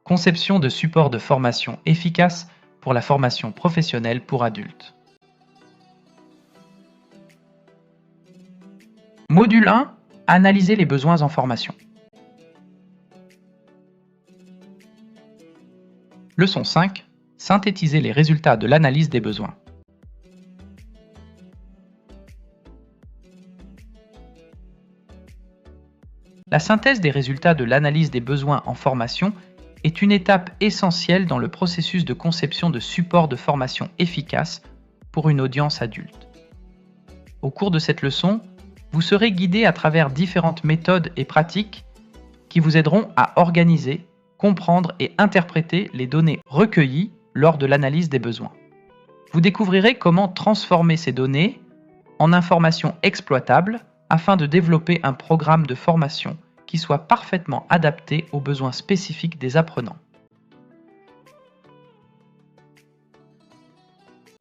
Conception de supports de formation efficaces pour la formation professionnelle pour adultes. Module 1. Analyser les besoins en formation. Leçon 5. Synthétiser les résultats de l'analyse des besoins. La synthèse des résultats de l'analyse des besoins en formation est une étape essentielle dans le processus de conception de supports de formation efficaces pour une audience adulte. Au cours de cette leçon, vous serez guidé à travers différentes méthodes et pratiques qui vous aideront à organiser, comprendre et interpréter les données recueillies lors de l'analyse des besoins. Vous découvrirez comment transformer ces données en informations exploitables afin de développer un programme de formation qui soit parfaitement adapté aux besoins spécifiques des apprenants.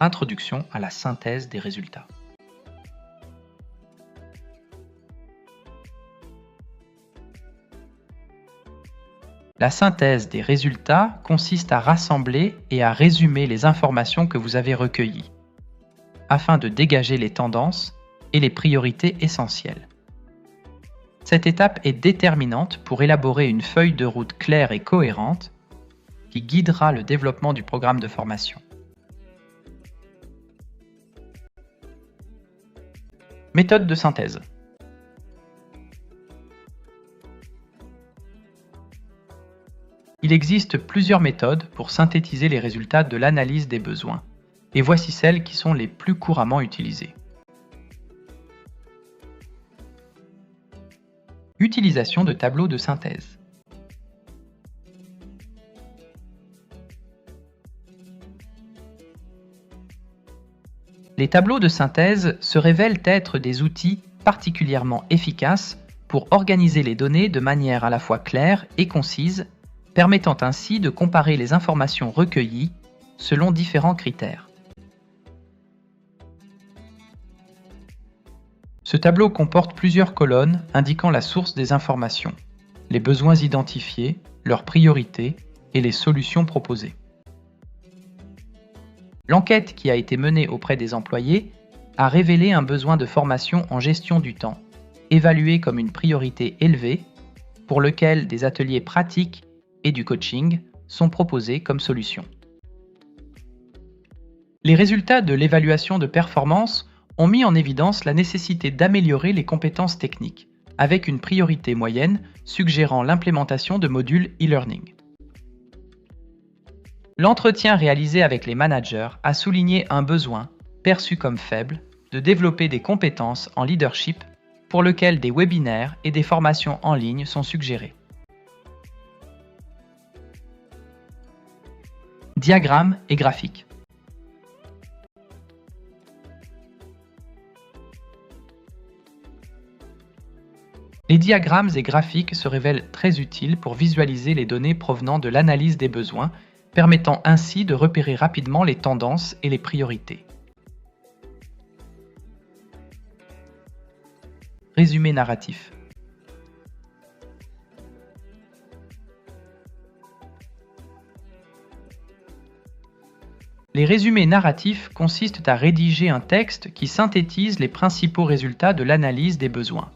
Introduction à la synthèse des résultats. La synthèse des résultats consiste à rassembler et à résumer les informations que vous avez recueillies, afin de dégager les tendances et les priorités essentielles. Cette étape est déterminante pour élaborer une feuille de route claire et cohérente qui guidera le développement du programme de formation. Méthode de synthèse. Il existe plusieurs méthodes pour synthétiser les résultats de l'analyse des besoins, et voici celles qui sont les plus couramment utilisées. Utilisation de tableaux de synthèse. Les tableaux de synthèse se révèlent être des outils particulièrement efficaces pour organiser les données de manière à la fois claire et concise, permettant ainsi de comparer les informations recueillies selon différents critères. Ce tableau comporte plusieurs colonnes indiquant la source des informations, les besoins identifiés, leurs priorités et les solutions proposées. L'enquête qui a été menée auprès des employés a révélé un besoin de formation en gestion du temps, évalué comme une priorité élevée, pour lequel des ateliers pratiques et du coaching sont proposés comme solution. Les résultats de l'évaluation de performance ont mis en évidence la nécessité d'améliorer les compétences techniques, avec une priorité moyenne suggérant l'implémentation de modules e-learning. L'entretien réalisé avec les managers a souligné un besoin, perçu comme faible, de développer des compétences en leadership pour lequel des webinaires et des formations en ligne sont suggérés. Diagrammes et graphiques. Les diagrammes et graphiques se révèlent très utiles pour visualiser les données provenant de l'analyse des besoins, permettant ainsi de repérer rapidement les tendances et les priorités. Résumé narratif. Les résumés narratifs consistent à rédiger un texte qui synthétise les principaux résultats de l'analyse des besoins.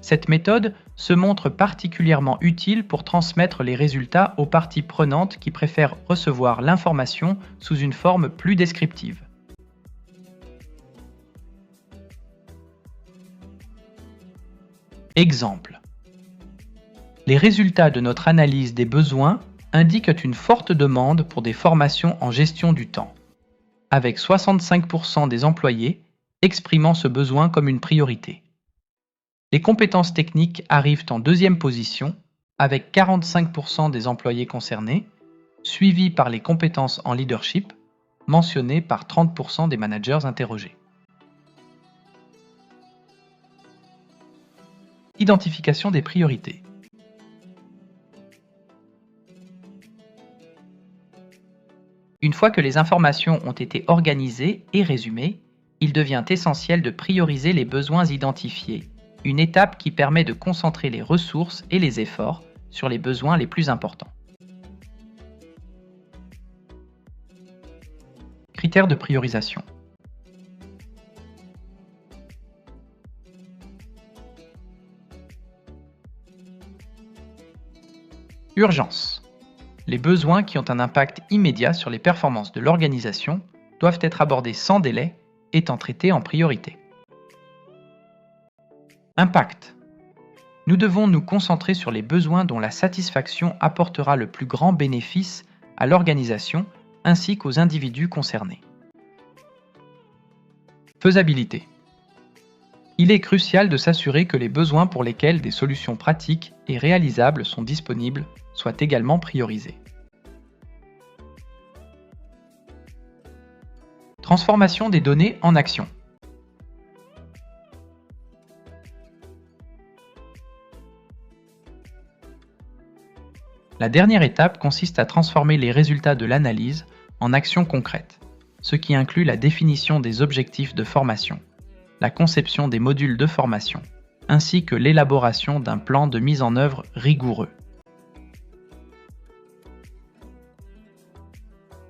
Cette méthode se montre particulièrement utile pour transmettre les résultats aux parties prenantes qui préfèrent recevoir l'information sous une forme plus descriptive. Exemple. Les résultats de notre analyse des besoins indiquent une forte demande pour des formations en gestion du temps, avec 65% des employés exprimant ce besoin comme une priorité. Les compétences techniques arrivent en deuxième position, avec 45% des employés concernés, suivis par les compétences en leadership, mentionnées par 30% des managers interrogés. Identification des priorités. Une fois que les informations ont été organisées et résumées, il devient essentiel de prioriser les besoins identifiés une étape qui permet de concentrer les ressources et les efforts sur les besoins les plus importants. Critères de priorisation. Urgence. Les besoins qui ont un impact immédiat sur les performances de l'organisation doivent être abordés sans délai, étant traités en priorité. Impact. Nous devons nous concentrer sur les besoins dont la satisfaction apportera le plus grand bénéfice à l'organisation ainsi qu'aux individus concernés. Faisabilité. Il est crucial de s'assurer que les besoins pour lesquels des solutions pratiques et réalisables sont disponibles soient également priorisés. Transformation des données en action. La dernière étape consiste à transformer les résultats de l'analyse en actions concrètes, ce qui inclut la définition des objectifs de formation, la conception des modules de formation, ainsi que l'élaboration d'un plan de mise en œuvre rigoureux.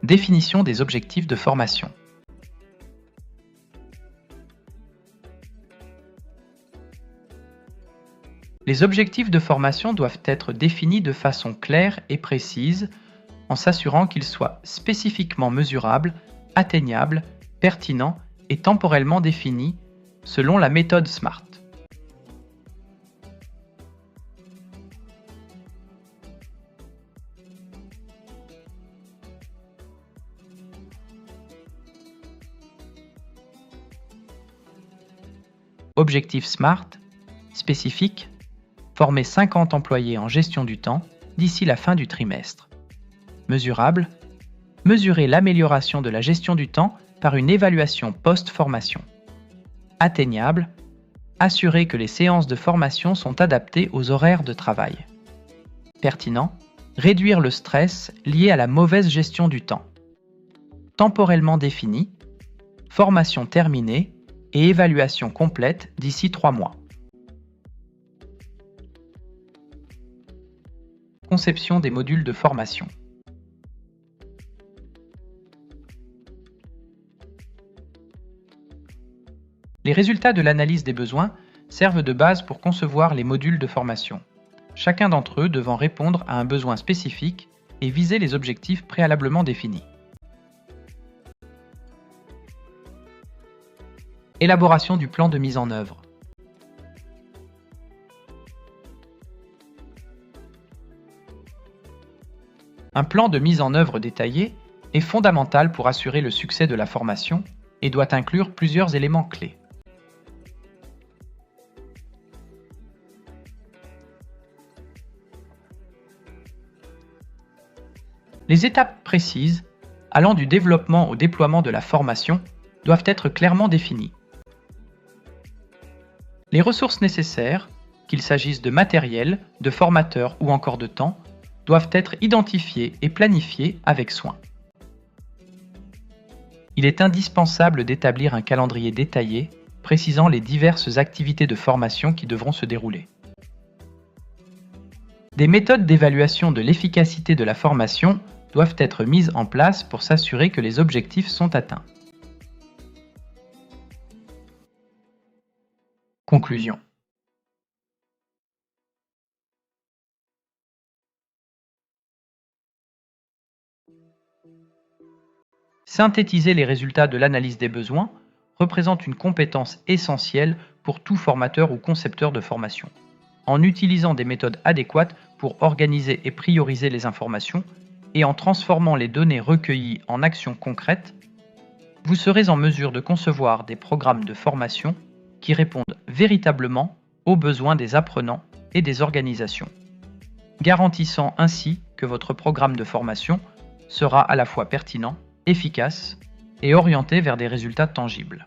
Définition des objectifs de formation. Les objectifs de formation doivent être définis de façon claire et précise, en s'assurant qu'ils soient spécifiquement mesurables, atteignables, pertinents et temporellement définis selon la méthode SMART. Objectif SMART, spécifique, former 50 employés en gestion du temps d'ici la fin du trimestre. Mesurable, mesurer l'amélioration de la gestion du temps par une évaluation post-formation. Atteignable, assurer que les séances de formation sont adaptées aux horaires de travail. Pertinent, réduire le stress lié à la mauvaise gestion du temps. Temporellement défini, formation terminée et évaluation complète d'ici 3 mois. Conception des modules de formation. Les résultats de l'analyse des besoins servent de base pour concevoir les modules de formation, chacun d'entre eux devant répondre à un besoin spécifique et viser les objectifs préalablement définis. Élaboration du plan de mise en œuvre. Un plan de mise en œuvre détaillé est fondamental pour assurer le succès de la formation et doit inclure plusieurs éléments clés. Les étapes précises, allant du développement au déploiement de la formation, doivent être clairement définies. Les ressources nécessaires, qu'il s'agisse de matériel, de formateurs ou encore de temps, doivent être identifiées et planifiées avec soin. Il est indispensable d'établir un calendrier détaillé précisant les diverses activités de formation qui devront se dérouler. Des méthodes d'évaluation de l'efficacité de la formation doivent être mises en place pour s'assurer que les objectifs sont atteints. Conclusion. Synthétiser les résultats de l'analyse des besoins représente une compétence essentielle pour tout formateur ou concepteur de formation. En utilisant des méthodes adéquates pour organiser et prioriser les informations et en transformant les données recueillies en actions concrètes, vous serez en mesure de concevoir des programmes de formation qui répondent véritablement aux besoins des apprenants et des organisations, garantissant ainsi que votre programme de formation sera à la fois pertinent, efficace et orienté vers des résultats tangibles.